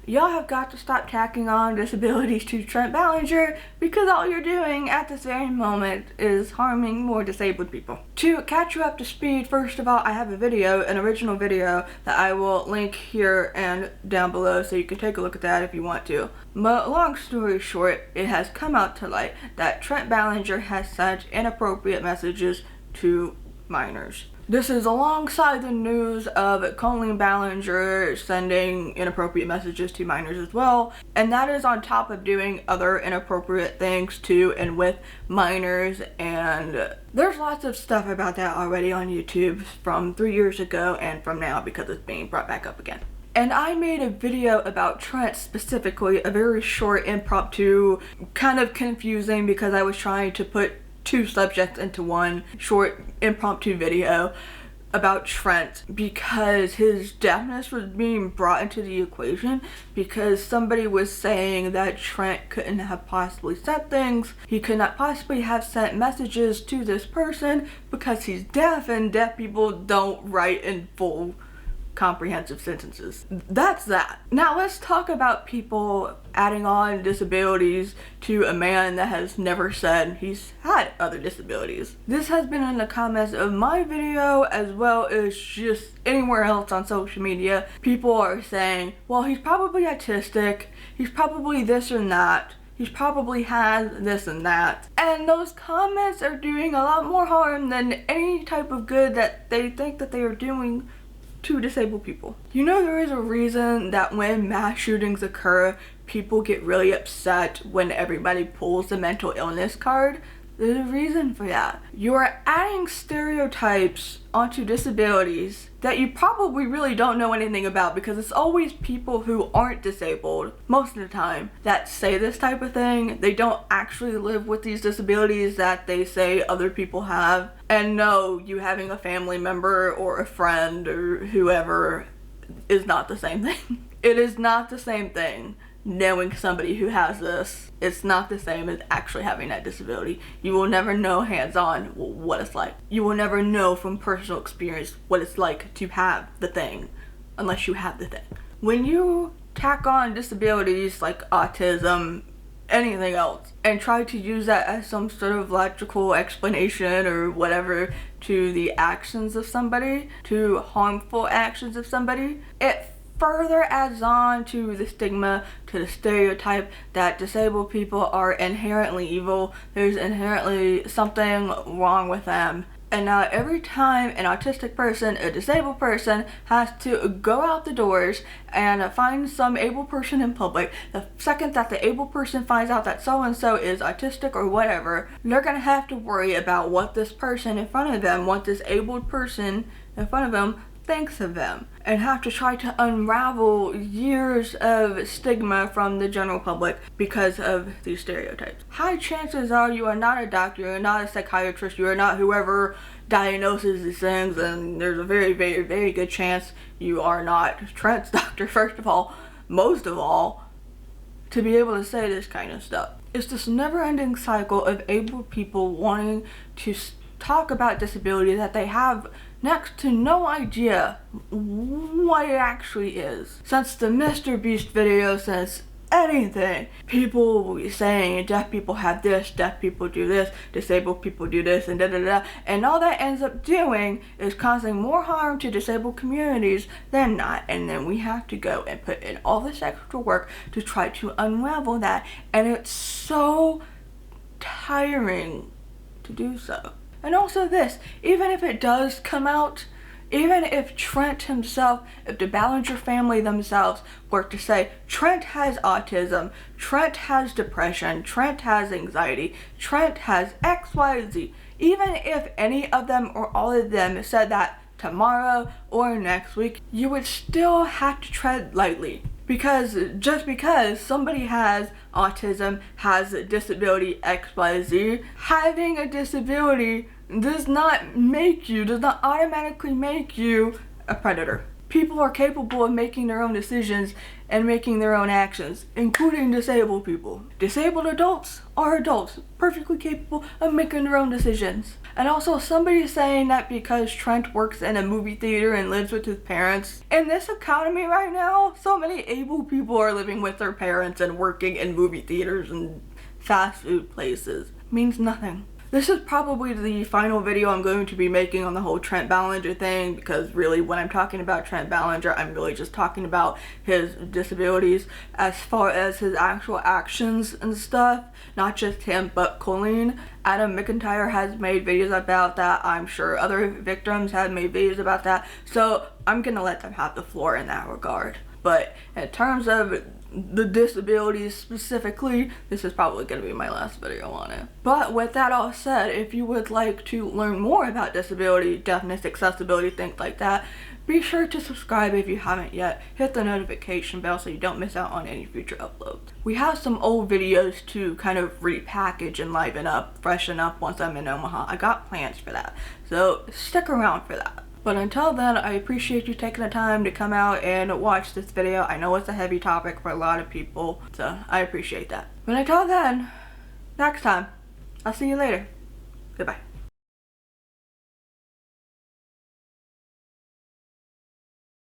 y'all have got to stop tacking on disabilities to Trent Ballinger, because all you're doing at this very moment is harming more disabled people. To catch you up to speed, first of all, I have a video, an original video, that I will link here and down below so you can take a look at that if you want to. But long story short, it has come out to light that Trent Ballinger has sent inappropriate messages to minors. This is alongside the news of Colleen Ballinger sending inappropriate messages to minors as well, and that is on top of doing other inappropriate things to and with minors, and there's lots of stuff about that already on YouTube from 3 years ago and from now because it's being brought back up again. And I made a video about Trent specifically, a very short, impromptu, kind of confusing because I was trying to put two subjects into one short impromptu video about Trent because his deafness was being brought into the equation because somebody was saying that Trent couldn't have possibly sent things. He could not possibly have sent messages to this person because he's deaf, and deaf people don't write in full comprehensive sentences. That's that. Now let's talk about people adding on disabilities to a man that has never said he's had other disabilities. This has been in the comments of my video as well as just anywhere else on social media. People are saying, well, he's probably autistic, he's probably this and that, he probably has this and that. And those comments are doing a lot more harm than any type of good that they think that they are doing to disabled people. You know, there is a reason that when mass shootings occur, people get really upset when everybody pulls the mental illness card. There's a reason for that. You are adding stereotypes onto disabilities that you probably really don't know anything about, because it's always people who aren't disabled most of the time that say this type of thing. They don't actually live with these disabilities that they say other people have. And no, you having a family member or a friend or whoever is not the same thing. It is not the same thing. Knowing somebody who has this, it's not the same as actually having that disability. You will never know hands-on what it's like. You will never know from personal experience what it's like to have the thing unless you have the thing. When you tack on disabilities like autism, anything else, and try to use that as some sort of logical explanation or whatever to the actions of somebody, to harmful actions of somebody, it further adds on to the stigma, to the stereotype that disabled people are inherently evil. There's inherently something wrong with them. And now every time an autistic person, a disabled person, has to go out the doors and find some able person in public, the second that the able person finds out that so-and-so is autistic or whatever, they're gonna have to worry about what this person in front of them, what this abled person in front of them thinks of them, and have to try to unravel years of stigma from the general public because of these stereotypes. High chances are you are not a doctor, you are not a psychiatrist, you are not whoever diagnoses these things, and there's a very, very, very good chance you are not Trent's doctor, first of all, most of all, to be able to say this kind of stuff. It's this never-ending cycle of able people wanting to talk about disability that they have next to no idea what it actually is. Since the Mr. Beast video, since anything, people will be saying deaf people have this, deaf people do this, disabled people do this, and da-da-da, and all that ends up doing is causing more harm to disabled communities than not, and then we have to go and put in all this extra work to try to unravel that, and it's so tiring to do so. And also this, even if it does come out, even if Trent himself, if the Ballinger family themselves were to say, Trent has autism, Trent has depression, Trent has anxiety, Trent has X, Y, Z, even if any of them or all of them said that tomorrow or next week, you would still have to tread lightly. Because just because somebody has autism, has a disability X, Y, Z, having a disability does not automatically make you a predator. People are capable of making their own decisions and making their own actions, including disabled people. Disabled adults are adults, perfectly capable of making their own decisions. And also, somebody saying that because Trent works in a movie theater and lives with his parents. In this economy right now, so many able people are living with their parents and working in movie theaters and fast food places. Means nothing. This is probably the final video I'm going to be making on the whole Trent Ballinger thing, because really when I'm talking about Trent Ballinger, I'm really just talking about his disabilities as far as his actual actions and stuff. Not just him, but Colleen. Adam McIntyre has made videos about that. I'm sure other victims have made videos about that. So I'm gonna let them have the floor in that regard. But in terms of the disabilities specifically, this is probably going to be my last video on it. But with that all said, if you would like to learn more about disability, deafness, accessibility, things like that, be sure to subscribe if you haven't yet. Hit the notification bell so you don't miss out on any future uploads. We have some old videos to kind of repackage and liven up, freshen up once I'm in Omaha. I got plans for that, so stick around for that. But until then, I appreciate you taking the time to come out and watch this video. I know it's a heavy topic for a lot of people, so I appreciate that. But until then, next time, I'll see you later. Goodbye.